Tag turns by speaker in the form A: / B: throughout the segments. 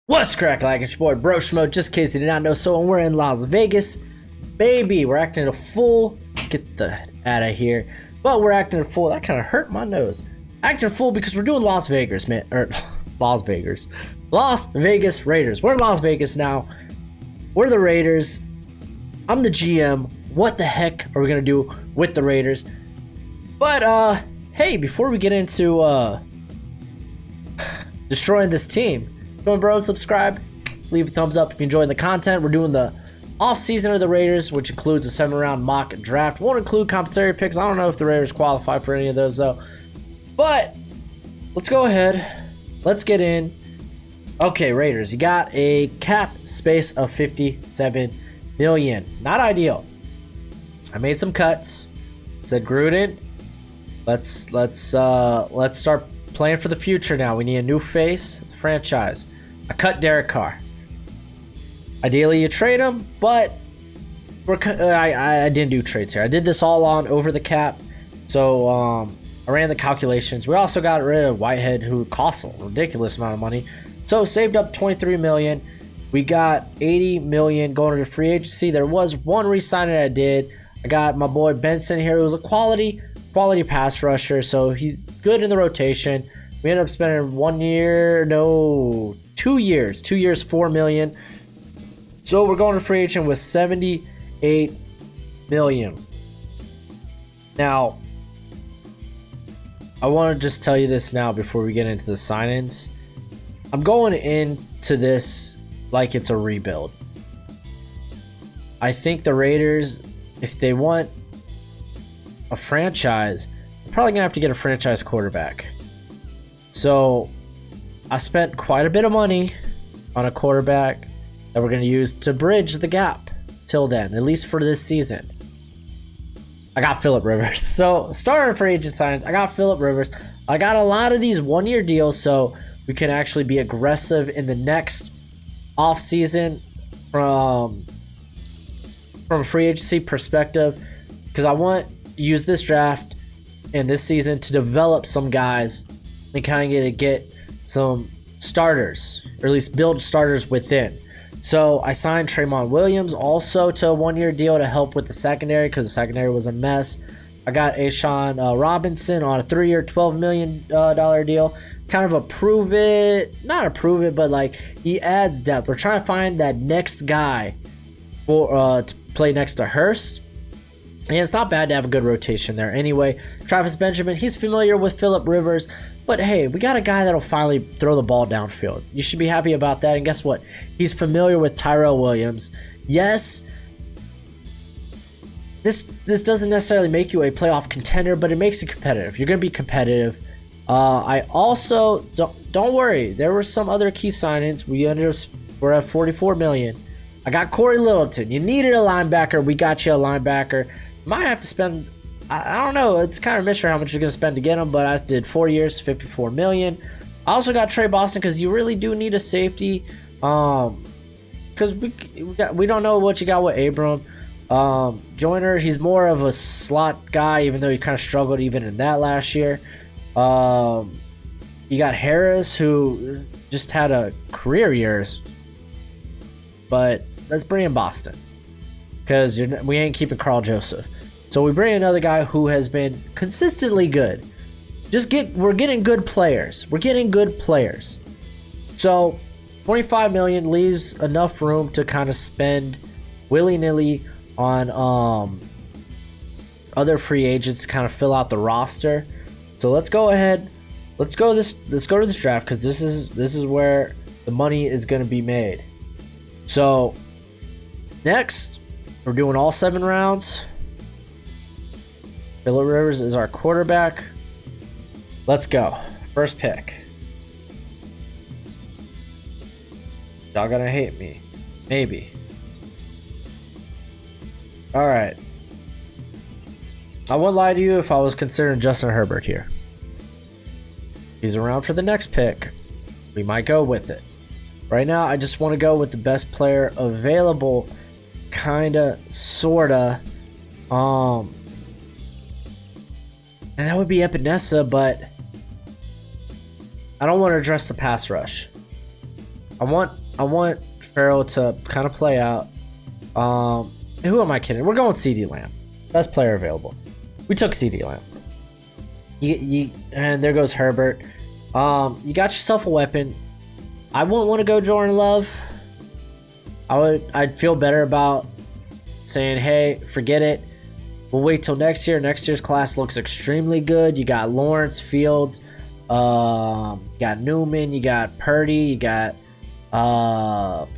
A: What's crack like? It's your boy Broshmo, just in case you did not know. So we're in Las Vegas, baby. We're acting a fool. Get the out of here. But we're acting a fool. That kind of hurt my nose. Acting a fool because we're doing Las Vegas, man. Or Las Vegas. Las Vegas Raiders. We're in Las Vegas now. We're the Raiders. I'm the GM. What the heck are we gonna do with the Raiders? But hey, before we get into destroying this team, come on, bro, subscribe, leave a thumbs up if you enjoy the content. We're doing the off-season of the Raiders, which includes a 7-round mock draft. Won't include compensatory picks. I don't know if the Raiders qualify for any of those though. But let's go ahead. Let's get in. Okay, Raiders, you got a cap space of $57 million. Not ideal. I made some cuts. Said Gruden, let's start playing for the future now. We need a new face, franchise. I cut Derek Carr. Ideally, you trade him, but I didn't do trades here. I did this all on over the cap, so I ran the calculations. We also got rid of Whitehead, who cost a ridiculous amount of money, so saved up $23 million. We got $80 million going to free agency. There was one re-signing I did. I got my boy Benson here, who was a quality pass rusher, so he's good in the rotation. We ended up spending 2 years, $4 million. So we're going to free agent with $78 million. Now, I want to just tell you this now before we get into the sign-ins. I'm going into this like it's a rebuild. I think the Raiders, if they want a franchise, they're probably going to have to get a franchise quarterback. So I spent quite a bit of money on a quarterback that we're going to use to bridge the gap till then, at least for this season. I got Phillip Rivers. So starting for agent signs, I got Phillip Rivers. I got a lot of these one-year deals, so we can actually be aggressive in the next offseason from a free agency perspective, because I want to use this draft and this season to develop some guys and kind of get some starters, or at least build starters within. So I signed Tremont Williams also to a one-year deal to help with the secondary, because the secondary was a mess. I got Ashawn Robinson on a 3-year, $12 million deal. Kind of not approve it, but like he adds depth. We're trying to find that next guy for to play next to Hurst. And it's not bad to have a good rotation there. Anyway, Travis Benjamin, he's familiar with Phillip Rivers. But hey, we got a guy that'll finally throw the ball downfield. You should be happy about that. And guess what? He's familiar with Tyrell Williams. Yes, this doesn't necessarily make you a playoff contender, but it makes it competitive. You're going to be competitive. I also, don't worry, there were some other key signings. We're at $44 million. I got Corey Littleton. You needed a linebacker. We got you a linebacker. Might have to spend, I don't know, it's kind of a mystery how much you're going to spend to get him, but I did 4 years, $54 million. I also got Trey Boston, because you really do need a safety, because we don't know what you got with Abram. Joyner, he's more of a slot guy, even though he kind of struggled even in that last year. You got Harris, who just had a career years, but let's bring in Boston, because we ain't keeping Carl Joseph. So we bring another guy who has been consistently good. We're getting good players. So $25 million leaves enough room to kind of spend willy-nilly on other free agents to kind of fill out the roster. So let's go ahead. Let's go to this draft, because this is where the money is going to be made. So next, we're doing all 7 rounds. Phillip Rivers is our quarterback. Let's go. First pick. Y'all gonna hate me. Maybe. Alright. I wouldn't lie to you if I was considering Justin Herbert here. He's around for the next pick. We might go with it. Right now, I just want to go with the best player available. Kinda, sorta. And that would be Epinesa, but I don't want to address the pass rush. I want Farrell to kind of play out. Who am I kidding? We're going CD Lamb, best player available. We took CD Lamb. And there goes Herbert. You got yourself a weapon. I wouldn't want to go Jordan Love. I'd feel better about saying, hey, forget it. We'll wait till next year. Next year's class looks extremely good. You got Lawrence, Fields, you got Newman, you got Purdy, you got oh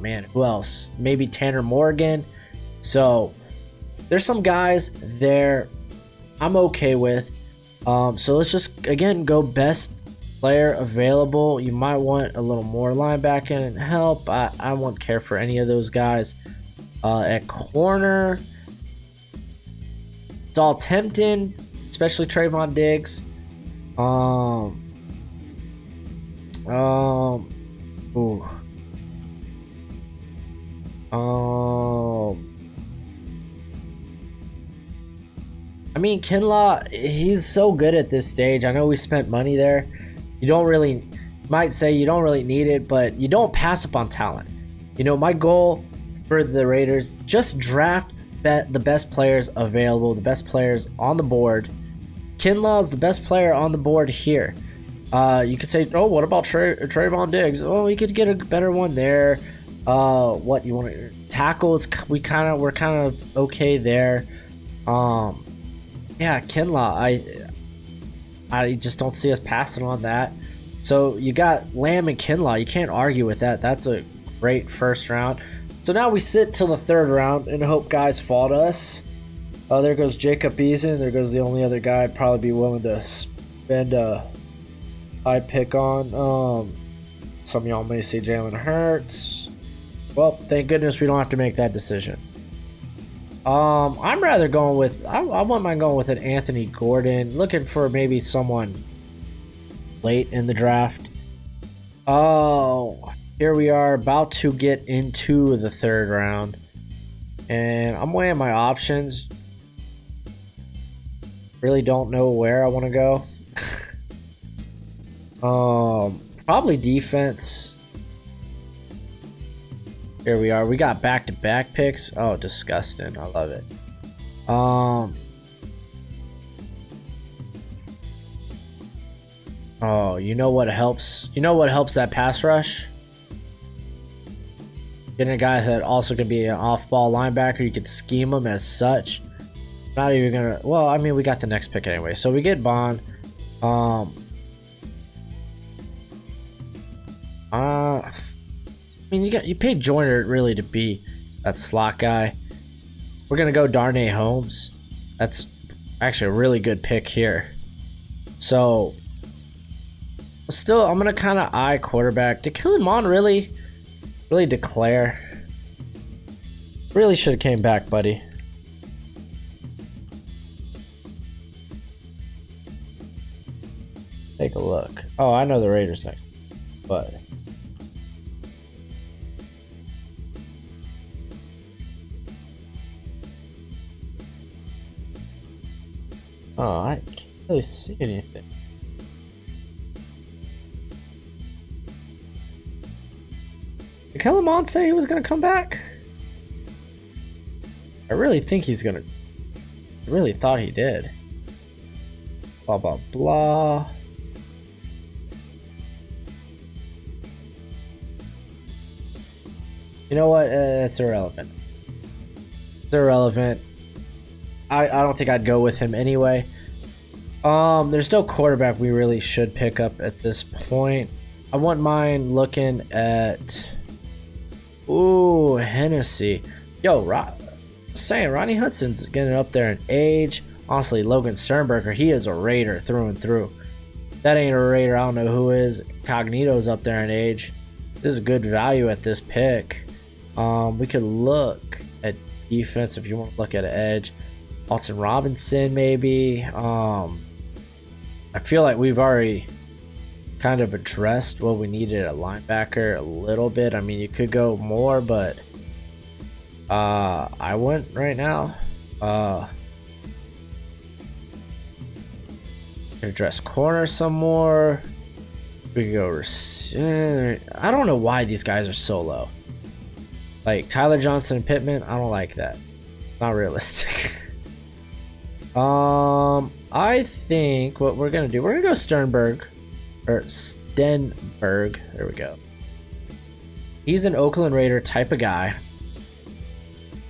A: man, who else? Maybe Tanner Morgan. So there's some guys there I'm okay with. So let's just again go best player available. You might want a little more linebacking and help. I won't care for any of those guys. At corner, it's all tempting, especially Trayvon Diggs. Ooh. I mean, Kinlaw, he's so good at this stage. I know we spent money there. Might say you don't really need it, but you don't pass up on talent. You know, my goal for the Raiders, just draft the best players available, the best players on the board. Kinlaw is the best player on the board here. You could say, oh, what about Trayvon Diggs? Oh, we could get a better one there. What you want to tackles? We're kind of okay there. Yeah, Kinlaw. I just don't see us passing on that. So you got Lamb and Kinlaw. You can't argue with that. That's a great first round. So now we sit till the third round and hope guys fall to us. There goes Jacob Eason. There goes the only other guy I'd probably be willing to spend a high pick on. Some of y'all may say Jalen Hurts. Well, thank goodness we don't have to make that decision. I'm rather going with I wouldn't mind going with an Anthony Gordon, looking for maybe someone late in the draft. Oh, here we are about to get into the third round, and I'm weighing my options. Really don't know where I want to go. Probably defense. Here we are. We got back-to-back picks. Oh, disgusting. I love it. Oh, you know what helps? You know what helps that pass rush? Getting a guy that also can be an off-ball linebacker. You could scheme him as such. Not even gonna. Well, I mean, we got the next pick anyway, so we get Bond. I mean, you paid Joyner really to be that slot guy. We're gonna go Darnay Holmes. That's actually a really good pick here. So, still, I'm gonna kind of eye quarterback. Did Kellen Mond really declare? Really should have came back, buddy. Take a look. Oh, I know the Raiders next, but. Oh, I can't really see anything. Did Kellen Mond say he was going to come back? I really think he's going to. I really thought he did. Blah, blah, blah. You know what? It's irrelevant. It's irrelevant. I don't think I'd go with him anyway. There's no quarterback we really should pick up at this point. I wouldn't mind looking at Hennessy. Yo, saying Ronnie Hudson's getting up there in age. Honestly, Logan Sternberger, he is a Raider through and through. That ain't a Raider, I don't know who is. Cognito's up there in age. This is good value at this pick. We could look at defense if you want to look at an edge. Alton Robinson, maybe. I feel like we've already kind of addressed what we needed at linebacker a little bit. I mean, you could go more, but I wouldn't right now. Address corner some more. We can go. I don't know why these guys are so low. Like Tyler Johnson and Pittman, I don't like that. Not realistic. I think what we're gonna do, we're gonna go Stenberg. There we go. He's an Oakland Raider type of guy.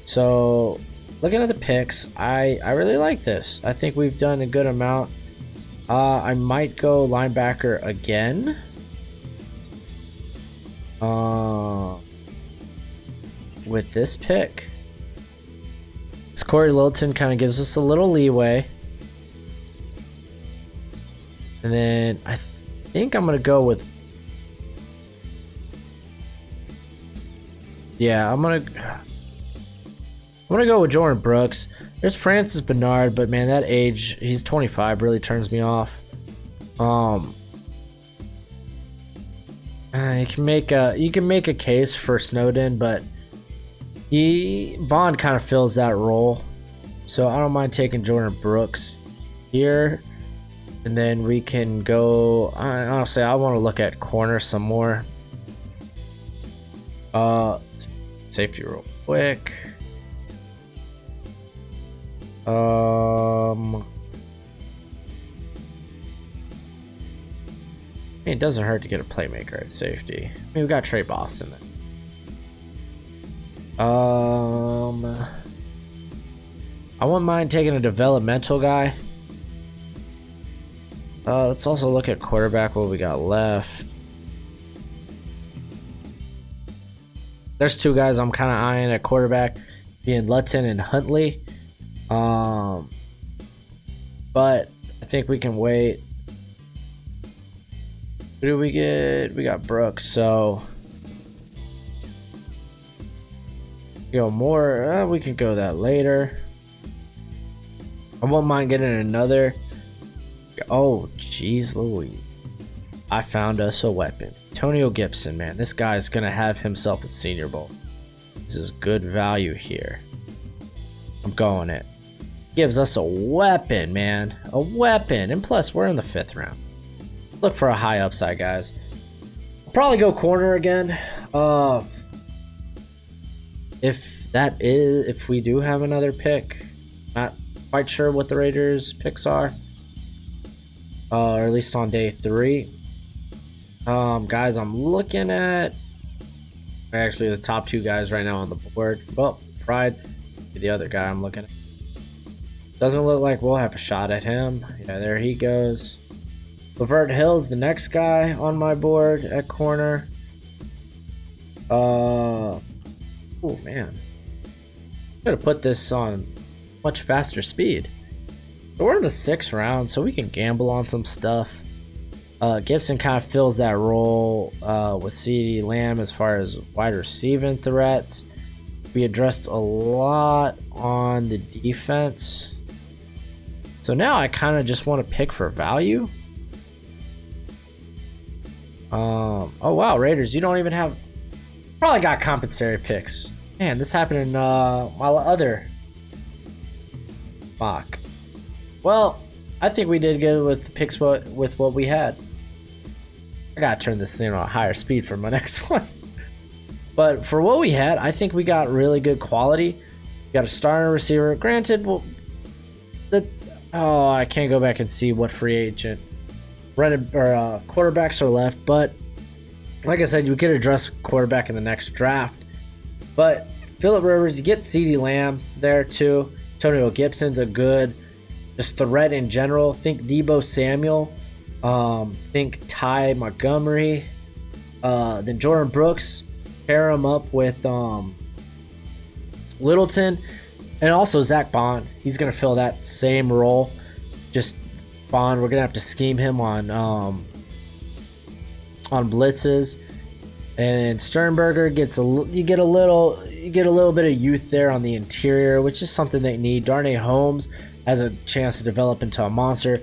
A: So looking at the picks, I really like this. I think we've done a good amount. I might go linebacker again. With this pick. This Corey Littleton kind of gives us a little leeway. And then I think I'm going to go with... Yeah, I'm going to go with Jordan Brooks. There's Francis Bernard, but man, that age, he's 25, really turns me off. You can make a case for Snowden, but Bond kind of fills that role, so I don't mind taking Jordan Brooks here. And then we can go. Honestly, I want to look at corner some more. Safety real quick. It doesn't hurt to get a playmaker at safety. I mean, we got Trey Boston. I wouldn't mind taking a developmental guy. Let's also look at quarterback, what we got left. There's two guys I'm kind of eyeing at quarterback, being Lutton and Huntley. But I think we can wait. Who do we get? We got Brooks, so go more. We can go that later. I won't mind getting another. Oh, jeez Louise. I found us a weapon. Antonio Gibson, man. This guy's going to have himself a Senior Bowl. This is good value here. I'm going it. Gives us a weapon, man. A weapon. And plus, we're in the 5th round. Look for a high upside, guys. I'll probably go corner again. If we do have another pick. Not quite sure what the Raiders picks are. Or at least on day 3. Guys, I'm looking at actually the top 2 guys right now on the board. Well, Pride, the other guy I'm looking at. Doesn't look like we'll have a shot at him. Yeah, there he goes. Lavert Hill's the next guy on my board at corner. Oh man, gotta put this on much faster speed. But we're in the 6th round, so we can gamble on some stuff. Gibson kind of fills that role with CeeDee Lamb as far as wide receiving threats. We addressed a lot on the defense. So now I kind of just want to pick for value. Oh wow, Raiders, you don't even have... Probably got compensatory picks. Man, this happened in my other mock. Well, I think we did good with the picks with what we had. I gotta turn this thing on a higher speed for my next one. But for what we had, I think we got really good quality. We got a starter receiver. Granted, I can't go back and see what free agent quarterbacks are left. But like I said, you could address quarterback in the next draft. But Phillip Rivers, you get CeeDee Lamb there too. Antonio Gibson's a good just threat in general. Think Deebo Samuel. Think Ty Montgomery. Then Jordan Brooks. Pair him up with Littleton. And also Zach Bond. He's going to fill that same role. Just Bond, we're going to have to scheme him on blitzes. And Sternberger you get a little bit of youth there on the interior, which is something they need. Darnay Holmes has a chance to develop into a monster.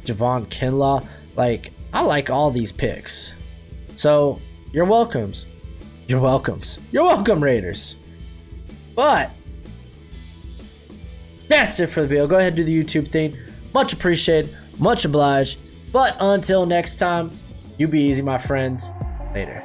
A: Javon Kinlaw, I like all these picks. So you're welcomes. You're welcome, Raiders. But that's it for the video. Go ahead and do the YouTube thing. Much appreciated, much obliged. But until next time, You be easy, my friends. Later.